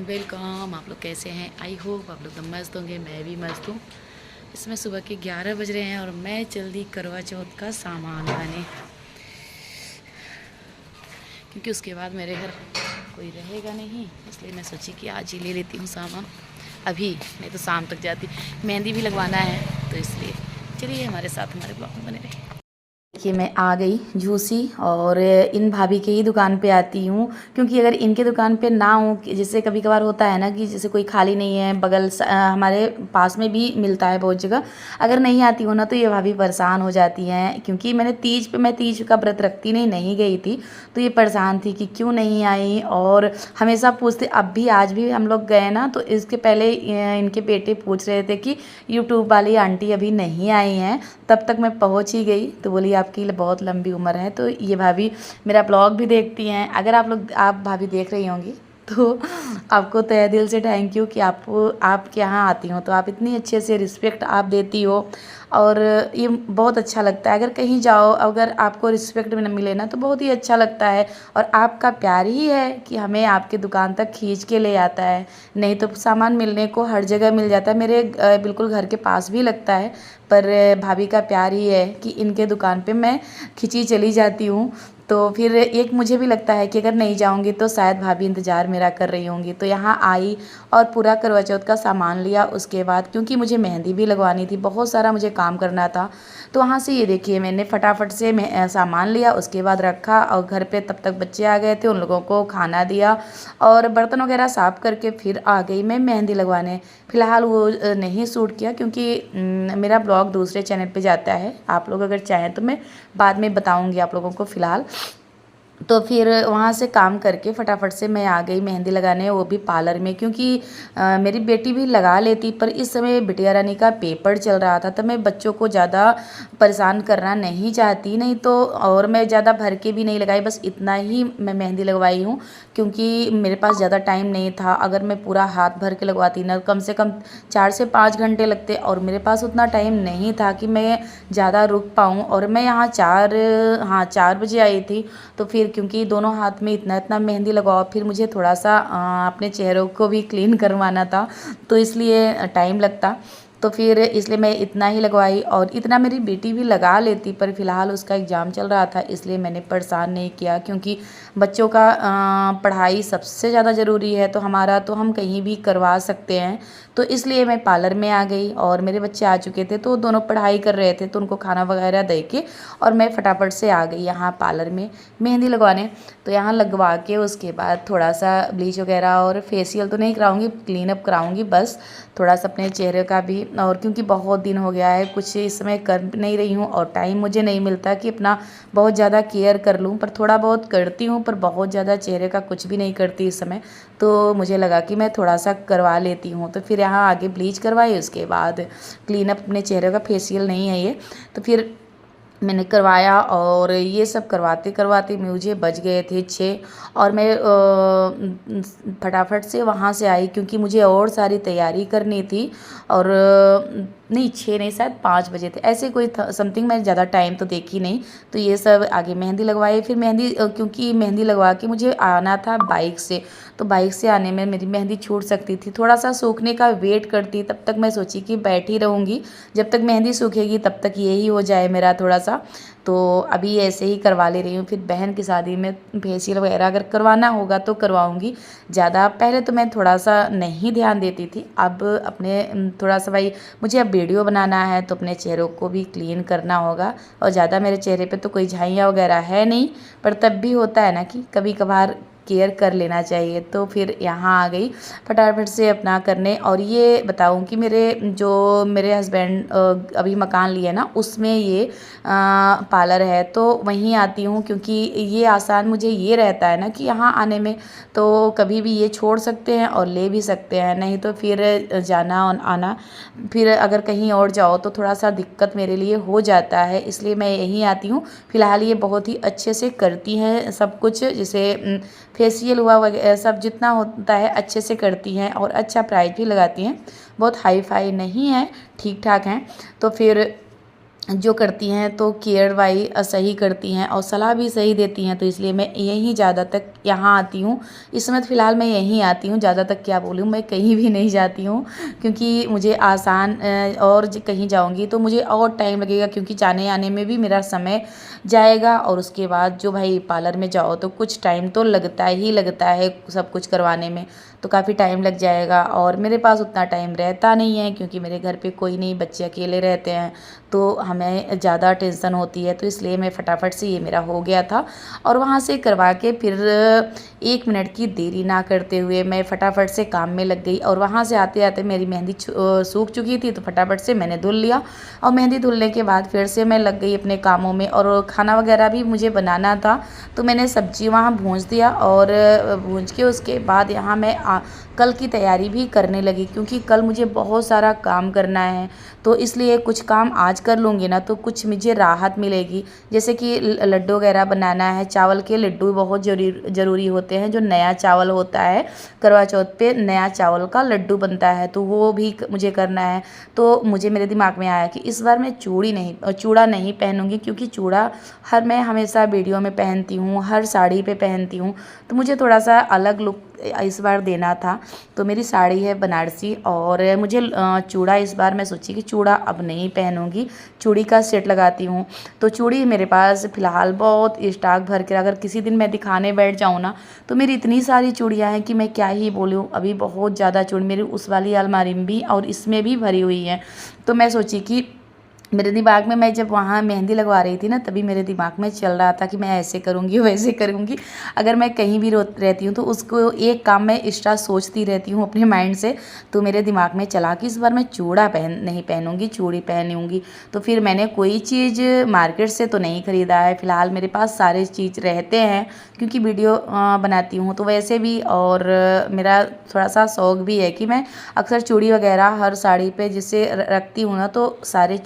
Welcome. आप लोग कैसे हैं? आई होप आप लोग तो मस्त होंगे, मैं भी मस्त हूँ। इसमें सुबह के 11 बज रहे हैं और मैं जल्दी करवा चौथ का सामान लाने, क्योंकि उसके बाद मेरे घर कोई रहेगा नहीं, इसलिए मैं सोची कि आज ही ले लेती हूँ सामान अभी, नहीं तो शाम तक जाती। मेहंदी भी लगवाना है, तो इसलिए चलिए हमारे साथ हमारे ब्लॉग में बने रहे। देखिए मैं आ गई झूसी, और इन भाभी के ही दुकान पे आती हूँ, क्योंकि अगर इनके दुकान पे ना हो, जैसे कभी कभार होता है ना कि जैसे कोई खाली नहीं है, हमारे पास में भी मिलता है बहुत जगह। अगर नहीं आती हूँ ना तो ये भाभी परेशान हो जाती हैं, क्योंकि मैं तीज का व्रत रखती नहीं गई थी, तो ये परेशान थी कि क्यों नहीं आई, और हमेशा पूछते। अब भी आज भी हम लोग गए ना, तो इसके पहले इनके बेटे पूछ रहे थे कि यूट्यूब वाली आंटी अभी नहीं आई हैं। तब तक मैं पहुंच ही गई, तो बोली आपकी बहुत लंबी उम्र है। तो ये भाभी मेरा ब्लॉग भी देखती हैं। अगर आप भाभी देख रही होंगी तो आपको तहे दिल से थैंक यू कि आपके यहाँ आती हो, तो आप इतनी अच्छे से रिस्पेक्ट आप देती हो, और ये बहुत अच्छा लगता है। अगर कहीं जाओ, अगर आपको रिस्पेक्ट मिले ना, तो बहुत ही अच्छा लगता है। और आपका प्यार ही है कि हमें आपके दुकान तक खींच के ले आता है, नहीं तो सामान मिलने को हर जगह मिल जाता है। मेरे बिल्कुल घर के पास भी लगता है, पर भाभी का प्यार ही है कि इनके दुकान पे मैं खिंची चली जाती हूँ। तो फिर एक मुझे भी लगता है कि अगर नहीं जाऊँगी तो शायद भाभी इंतज़ार मेरा कर रही होंगी। तो यहाँ आई और पूरा करवा चौथ का सामान लिया। उसके बाद क्योंकि मुझे मेहंदी भी लगवानी थी, बहुत सारा मुझे काम करना था, तो वहाँ से ये देखिए मैंने फटाफट से सामान लिया। उसके बाद रखा, और घर पे तब तक बच्चे आ गए थे, उन लोगों को खाना दिया और बर्तन वगैरह साफ़ करके फिर आ गई मैं मेहंदी लगवाने। फ़िलहाल वो नहीं शूट किया, क्योंकि मेरा ब्लॉग दूसरे चैनल पे जाता है। आप लोग अगर चाहें तो मैं बाद में बताऊंगी आप लोगों को। फ़िलहाल तो फिर वहाँ से काम करके फटाफट से मैं आ गई मेहंदी लगाने, वो भी पार्लर में, क्योंकि मेरी बेटी भी लगा लेती, पर इस समय बिटिया रानी का पेपर चल रहा था, तो मैं बच्चों को ज़्यादा परेशान करना नहीं चाहती। नहीं तो और मैं ज़्यादा भर के भी नहीं लगाई, बस इतना ही मैं मेहंदी लगवाई हूँ, क्योंकि मेरे पास ज़्यादा टाइम नहीं था। अगर मैं पूरा हाथ भर के लगवाती ना, कम से कम 4 से 5 घंटे लगते, और मेरे पास उतना टाइम नहीं था कि मैं ज़्यादा रुक पाऊँ। और मैं यहाँ 4 बजे आई थी, तो फिर क्योंकि दोनों हाथ में इतना इतना मेहंदी लगाओ, फिर मुझे थोड़ा सा अपने चेहरों को भी क्लीन करवाना था, तो इसलिए टाइम लगता। तो फिर इसलिए मैं इतना ही लगवाई, और इतना मेरी बेटी भी लगा लेती, पर फ़िलहाल उसका एग्ज़ाम चल रहा था, इसलिए मैंने परेशान नहीं किया। क्योंकि बच्चों का पढ़ाई सबसे ज़्यादा ज़रूरी है, तो हमारा तो हम कहीं भी करवा सकते हैं। तो इसलिए मैं पार्लर में आ गई, और मेरे बच्चे आ चुके थे, तो दोनों पढ़ाई कर रहे थे, तो उनको खाना वगैरह दे के और मैं फटाफट से आ गई यहाँ पार्लर में मेहंदी लगवाने। तो यहाँ लगवा के उसके बाद थोड़ा सा ब्लीच वगैरह, और फेशियल तो नहीं कराऊंगी, क्लीन अप कराऊंगी बस, थोड़ा सा अपने चेहरे का भी। और क्योंकि बहुत दिन हो गया है, कुछ इस समय कर नहीं रही हूँ, और टाइम मुझे नहीं मिलता कि अपना बहुत ज़्यादा केयर कर लूँ, पर थोड़ा बहुत करती हूँ, पर बहुत ज़्यादा चेहरे का कुछ भी नहीं करती इस समय। तो मुझे लगा कि मैं थोड़ा सा करवा लेती हूँ, तो फिर यहाँ आगे ब्लीच करवाई, उसके बाद क्लीन अप अपने चेहरे का, फेशियल नहीं है ये। तो फिर मैंने करवाया, और ये सब करवाते करवाते मुझे बज गए थे 6, और मैं फटाफट से वहाँ से आई, क्योंकि मुझे और सारी तैयारी करनी थी। और नहीं 6 नहीं, शायद 5 बजे थे, ऐसे कोई समथिंग, मैं ज़्यादा टाइम तो देखी नहीं। तो ये सब आगे मेहंदी लगवाई, फिर मेहंदी क्योंकि मेहंदी लगवा के मुझे आना था बाइक से, तो बाइक से आने में मेरी मेहंदी छूट सकती थी। थोड़ा सा सूखने का वेट करती, तब तक मैं सोची कि बैठी रहूँगी, जब तक मेहंदी सूखेगी तब तक यही हो जाए मेरा थोड़ा सा। तो अभी ऐसे ही करवा ले रही हूँ, फिर बहन की शादी में फेशियल वगैरह अगर करवाना होगा तो करवाऊँगी। ज़्यादा पहले तो मैं थोड़ा सा नहीं ध्यान देती थी, अब अपने थोड़ा सा भाई मुझे अब वीडियो बनाना है, तो अपने चेहरों को भी क्लीन करना होगा। और ज़्यादा मेरे चेहरे पे तो कोई झाइयाँ वगैरह है नहीं, पर तब भी होता है ना कि कभी कभार केयर कर लेना चाहिए। तो फिर यहाँ आ गई फटाफट से अपना करने। और ये बताऊँ कि मेरे हस्बैंड अभी मकान लिए ना, उसमें ये पार्लर है, तो वहीं आती हूँ, क्योंकि ये आसान मुझे ये रहता है ना कि यहाँ आने में तो कभी भी ये छोड़ सकते हैं और ले भी सकते हैं, नहीं तो फिर जाना और आना, फिर अगर कहीं और जाओ तो थोड़ा सा दिक्कत मेरे लिए हो जाता है, इसलिए मैं यहीं आती हूँ। फ़िलहाल ये बहुत ही अच्छे से करती हैं सब कुछ, जैसे फेशियल हुआ वगैरह सब जितना होता है अच्छे से करती हैं, और अच्छा प्राइस भी लगाती हैं, बहुत हाई फाई नहीं है, ठीक ठाक हैं। तो फिर जो करती हैं तो केयर वाई सही करती हैं और सलाह भी सही देती हैं, तो इसलिए मैं यहीं ज़्यादा तक यहाँ आती हूँ। इस समय तो फ़िलहाल मैं यहीं आती हूँ, ज़्यादा तक क्या बोलूँ, मैं कहीं भी नहीं जाती हूँ क्योंकि मुझे आसान और कहीं जाऊँगी तो मुझे और टाइम लगेगा क्योंकि जाने आने में भी मेरा समय जाएगा। और उसके बाद जो भाई पार्लर में जाओ तो कुछ टाइम तो लगता ही लगता है सब कुछ करवाने में, तो काफ़ी टाइम लग जाएगा और मेरे पास उतना टाइम रहता नहीं है क्योंकि मेरे घर पे कोई नहीं, बच्चे अकेले रहते हैं तो हमें ज़्यादा टेंशन होती है। तो इसलिए मैं फटाफट से ये मेरा हो गया था और वहाँ से करवा के फिर 1 मिनट की देरी ना करते हुए मैं फटाफट से काम में लग गई। और वहाँ से आते आते मेरी मेहंदी सूख चुकी थी तो फटाफट से मैंने धुल लिया और मेहंदी धुलने के बाद फिर से मैं लग गई अपने कामों में। और खाना वगैरह भी मुझे बनाना था तो मैंने सब्जी वहाँ भूंज दिया और भूंज के उसके बाद यहाँ मैं कल की तैयारी भी करने लगी क्योंकि कल मुझे बहुत सारा काम करना है। तो इसलिए कुछ काम आज कर लूँगी ना तो कुछ मुझे राहत मिलेगी, जैसे कि लड्डू वगैरह बनाना है। चावल के लड्डू बहुत ज़रूरी होते हैं, जो नया चावल होता है करवा चौथ पे नया चावल का लड्डू बनता है तो वो भी मुझे करना है। तो मुझे मेरे दिमाग में आया कि इस बार मैं चूड़ा नहीं पहनूंगी क्योंकि चूड़ा मैं हमेशा वीडियो में पहनती हूँ, हर साड़ी पे पहनती हूँ, तो मुझे थोड़ा सा अलग लुक इस बार देना था। तो मेरी साड़ी है बनारसी और मुझे चूड़ा इस बार मैं सोची कि चूड़ा अब नहीं पहनूंगी, चूड़ी का सेट लगाती हूँ। तो चूड़ी मेरे पास फ़िलहाल बहुत स्टॉक भर के, अगर किसी दिन मैं दिखाने बैठ जाऊँ ना तो मेरी इतनी सारी चूड़ियाँ हैं कि मैं क्या ही बोलूँ। अभी बहुत ज़्यादा चूड़ी मेरी उस वाली अलमारी में भी और इसमें भी भरी हुई है। तो मैं सोची कि मेरे दिमाग में, मैं जब वहाँ मेहंदी लगवा रही थी ना तभी मेरे दिमाग में चल रहा था कि मैं ऐसे करूँगी वैसे करूँगी। अगर मैं कहीं भी रहती हूँ तो उसको एक काम मैं एक्स्ट्रा सोचती रहती हूँ अपने माइंड से। तो मेरे दिमाग में चला कि इस बार मैं चूड़ा नहीं पहनूंगी, चूड़ी पहनूंगी। तो फिर मैंने कोई चीज़ मार्केट से तो नहीं ख़रीदा है, फ़िलहाल मेरे पास सारे चीज़ रहते हैं क्योंकि वीडियो बनाती हूँ तो वैसे भी। और मेरा थोड़ा सा शौक भी है कि मैं अक्सर चूड़ी वगैरह हर साड़ी पे जिसे रखती हूँ ना तो सारे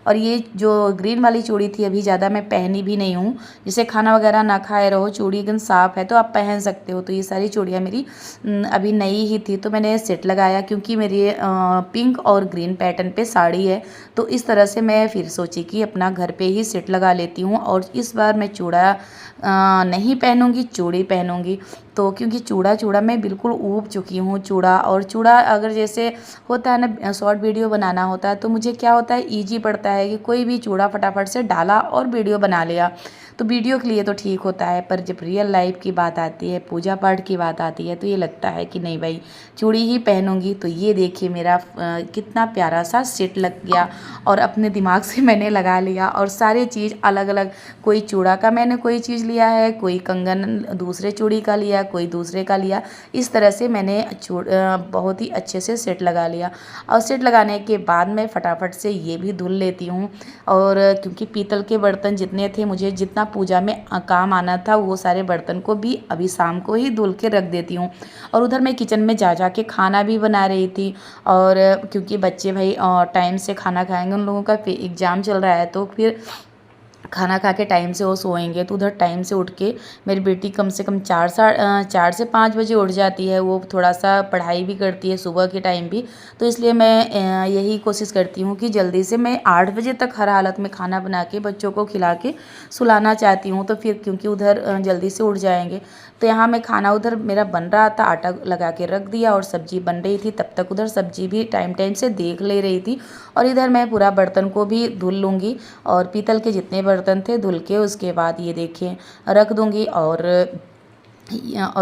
और ये जो ग्रीन वाली चूड़ी थी अभी ज़्यादा मैं पहनी भी नहीं हूँ, जिसे खाना वगैरह ना खाए रहो, चूड़ी एकदम साफ़ है तो आप पहन सकते हो। तो ये सारी चूड़ियाँ मेरी अभी नई ही थी तो मैंने सेट लगाया क्योंकि मेरी पिंक और ग्रीन पैटर्न पे साड़ी है। तो इस तरह से मैं फिर सोची कि अपना घर पे ही सेट लगा लेती हूँ और इस बार मैं चूड़ा नहीं पहनूंगी, चूड़ी पहनूंगी। तो क्योंकि चूड़ा मैं बिल्कुल ऊब चुकी हूँ चूड़ा। और चूड़ा अगर जैसे होता है ना शॉर्ट वीडियो बनाना होता है तो मुझे क्या होता है ईजी पड़ता है कि कोई भी चूड़ा फटाफट से डाला और वीडियो बना लिया, तो वीडियो के लिए तो ठीक होता है। पर जब रियल लाइफ की बात आती है, पूजा पाठ की बात आती है तो ये लगता है कि नहीं भाई चूड़ी ही पहनूंगी। तो ये देखिए मेरा कितना प्यारा सा सेट लग गया और अपने दिमाग से मैंने लगा लिया और सारे चीज़ अलग अलग, कोई चूड़ा का मैंने कोई चीज़ लिया है, कोई कंगन दूसरे चूड़ी का लिया, कोई दूसरे का लिया। इस तरह से मैंने बहुत ही अच्छे से सेट लगा लिया। और सेट लगाने के बाद मैं फटाफट से ये भी धुल लेती हूँ। और क्योंकि पीतल के बर्तन जितने थे, मुझे जितना पूजा में काम आना था वो सारे बर्तन को भी अभी शाम को ही धुल के रख देती हूँ। और उधर मैं किचन में जा के खाना भी बना रही थी। और क्योंकि बच्चे भाई टाइम से खाना खाएंगे, उन लोगों का एग्ज़ाम चल रहा है तो फिर खाना खा के टाइम से वो सोएंगे। तो उधर टाइम से उठ के मेरी बेटी कम से कम 4 से 5 बजे उठ जाती है, वो थोड़ा सा पढ़ाई भी करती है सुबह के टाइम भी। तो इसलिए मैं यही कोशिश करती हूँ कि जल्दी से मैं 8 बजे तक हर हालत में खाना बना के बच्चों को खिला के सुलाना चाहती हूँ। तो फिर क्योंकि उधर जल्दी से उठ जाएंगे तो यहाँ मैं खाना उधर मेरा बन रहा था, आटा लगा के रख दिया और सब्जी बन रही थी, तब तक उधर सब्जी भी टाइम से देख ले रही थी। और इधर मैं पूरा बर्तन को भी धुल लूँगी और पीतल के जितने बर्तन थे धुल के उसके बाद ये देखिए रख दूँगी। और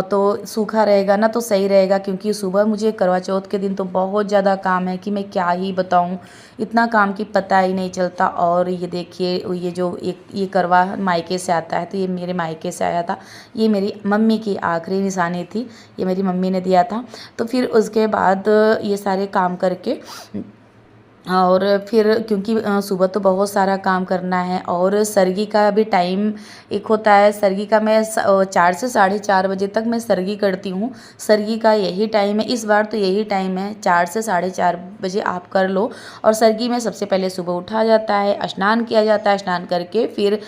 तो सूखा रहेगा ना तो सही रहेगा क्योंकि सुबह मुझे करवा चौथ के दिन तो बहुत ज़्यादा काम है कि मैं क्या ही बताऊं, इतना काम की पता ही नहीं चलता। और ये देखिए ये जो ये करवा मायके से आता है, तो ये मेरे मायके से आया था, ये मेरी मम्मी की आखिरी निशानी थी, ये मेरी मम्मी ने दिया था। तो फिर उसके बाद ये सारे काम करके और फिर क्योंकि सुबह तो बहुत सारा काम करना है और सरगी का भी टाइम एक होता है। सरगी का मैं 4 से 4:30 बजे तक मैं सरगी करती हूँ, सरगी का यही टाइम है इस बार, तो यही टाइम है 4 से 4:30 बजे आप कर लो। और सरगी में सबसे पहले सुबह उठा जाता है, स्नान किया जाता है, स्नान करके फिर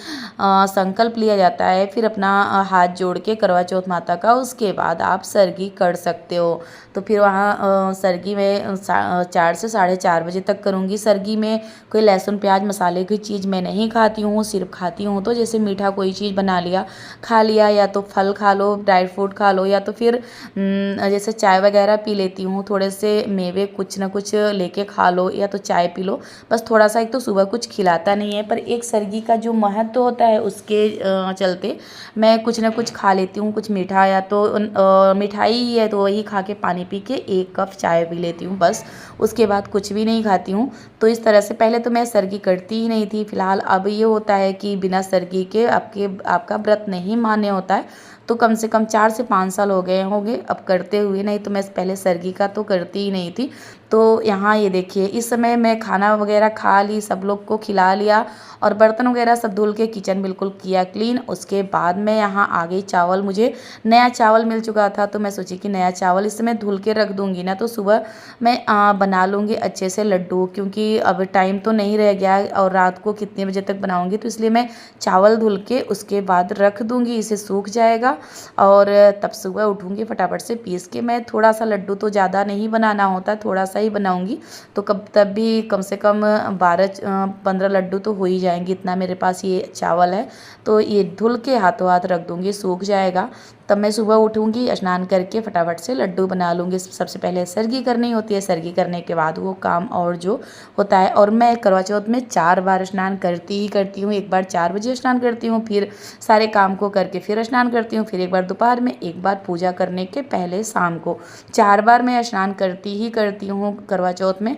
संकल्प लिया जाता है, फिर अपना हाथ जोड़ के करवा चौथ माता का, उसके बाद आप सरगी कर सकते हो। तो फिर वहाँ सरगी में 4 से 4:30 बजे तक करूँगी। सर्गी में कोई लहसुन प्याज मसाले की चीज़ मैं नहीं खाती हूँ, सिर्फ खाती हूँ तो जैसे मीठा कोई चीज़ बना लिया, खा लिया, या तो फल खा लो, ड्राई फ्रूट खा लो, या तो फिर जैसे चाय वगैरह पी लेती हूँ, थोड़े से मेवे कुछ ना कुछ लेके खा लो, या तो चाय पी लो। बस थोड़ा सा, एक तो सुबह कुछ खिलाता नहीं है, पर एक सर्गी का जो महत्व होता है उसके चलते मैं कुछ ना कुछ खा लेती हूँ, कुछ मीठा, या तो मिठाई ही है तो वही खा के, पानी पी के 1 कप चाय पी लेती हूँ बस। उसके बाद कुछ भी नहीं खाती हूँ। तो इस तरह से पहले तो मैं सर्गी करती ही नहीं थी। फ़िलहाल अब ये होता है कि बिना सर्गी के आपका व्रत नहीं मान्य होता है। तो कम से कम 4 से 5 साल हो गए होंगे अब करते हुए, नहीं तो मैं पहले सर्गी का तो करती ही नहीं थी। तो यहाँ ये देखिए, इस समय मैं खाना वगैरह खा ली, सब लोग को खिला लिया और बर्तन वगैरह सब धुल के किचन बिल्कुल किया क्लीन। उसके बाद मैं यहाँ आ गई। चावल, मुझे नया चावल मिल चुका था तो मैं सोची कि नया चावल इस समय धुल के रख दूँगी ना, तो सुबह मैं बना लूँगी अच्छे से लड्डू, क्योंकि अब टाइम तो नहीं रह गया और रात को कितने बजे तक बनाऊँगी, तो इसलिए मैं चावल धुल के उसके बाद रख दूँगी, इसे सूख जाएगा और तब सुबह उठूँगी फटाफट से पीस के। मैं थोड़ा सा लड्डू, तो ज़्यादा नहीं बनाना होता, थोड़ा सा ही बनाऊँगी, तो तब भी कम से कम 12-15 लड्डू तो हो ही जाएंगे, इतना मेरे पास ये चावल है। तो ये धुल के हाथों हाथ रख दूँगी, सूख जाएगा। तब मैं सुबह उठूँगी, स्नान करके फटाफट से लड्डू बना लूँगी। सबसे पहले सर्गी करनी होती है, सर्गी करने के बाद वो काम और जो होता है। और मैं करवा चौथ में 4 बार स्नान करती ही करती हूँ। एक बार 4 बजे स्नान करती हूँ, फिर सारे काम को करके फिर स्नान करती हूँ, फिर एक बार दोपहर में, एक बार पूजा करने के पहले शाम को। 4 बार मैं स्नान करती ही करती हूँ करवा चौथ में।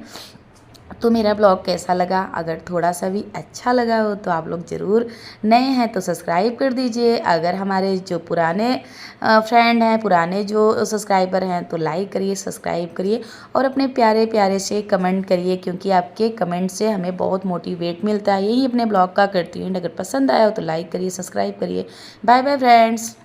तो मेरा ब्लॉग कैसा लगा? अगर थोड़ा सा भी अच्छा लगा हो तो आप लोग ज़रूर, नए हैं तो सब्सक्राइब कर दीजिए। अगर हमारे जो पुराने फ्रेंड हैं, पुराने जो सब्सक्राइबर हैं, तो लाइक करिए, सब्सक्राइब करिए और अपने प्यारे प्यारे से कमेंट करिए, क्योंकि आपके कमेंट से हमें बहुत मोटिवेट मिलता है। यही अपने ब्लॉग का करती हूँ। अगर पसंद आया हो तो लाइक करिए, सब्सक्राइब करिए। Bye bye friends.